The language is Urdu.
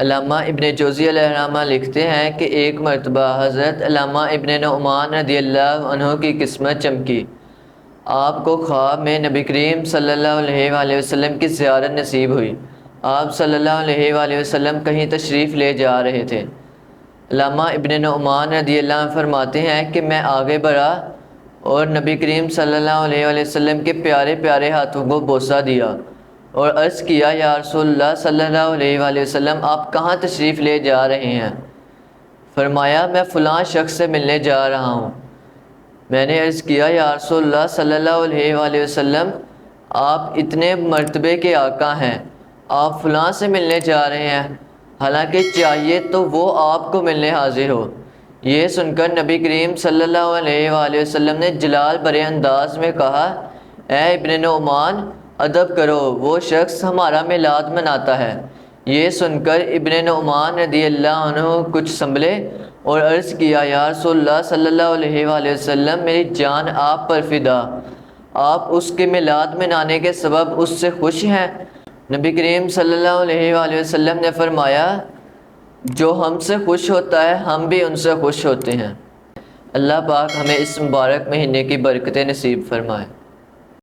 علامہ ابن جوزی علیہ الرحمہ لکھتے ہیں کہ ایک مرتبہ حضرت علامہ ابن نعمان رضی اللہ عنہ کی قسمت چمکی۔ آپ کو خواب میں نبی کریم صلی اللہ علیہ وآلہ وسلم کی زیارت نصیب ہوئی۔ آپ صلی اللہ علیہ وآلہ وسلم کہیں تشریف لے جا رہے تھے۔ علامہ ابن نعمان رضی اللہ عنہ فرماتے ہیں کہ میں آگے بڑھا اور نبی کریم صلی اللہ علیہ وآلہ وسلم کے پیارے پیارے ہاتھوں کو بوسہ دیا اور عرض کیا، یا رسول اللہ صلی اللہ علیہ وآلہ وسلم، آپ کہاں تشریف لے جا رہے ہیں؟ فرمایا، میں فلاں شخص سے ملنے جا رہا ہوں۔ میں نے عرض کیا، یا رسول اللہ صلی اللہ علیہ وآلہ وسلم، آپ اتنے مرتبے کے آقا ہیں، آپ فلاں سے ملنے جا رہے ہیں، حالانکہ چاہیے تو وہ آپ کو ملنے حاضر ہو۔ یہ سن کر نبی کریم صلی اللہ علیہ وآلہ وسلم نے جلال بھرے انداز میں کہا، اے ابن نعمان، ادب کرو، وہ شخص ہمارا میلاد مناتا ہے۔ یہ سن کر ابن نعمان رضی اللہ عنہ کچھ سنبھلے اور عرض کیا، یا رسول اللہ صلی اللہ علیہ وآلہ وسلم، میری جان آپ پر فدا، آپ اس کے میلاد منانے کے سبب اس سے خوش ہیں؟ نبی کریم صلی اللہ علیہ وآلہ وسلم نے فرمایا، جو ہم سے خوش ہوتا ہے ہم بھی ان سے خوش ہوتے ہیں۔ اللہ پاک ہمیں اس مبارک مہینے کی برکتیں نصیب فرمائے۔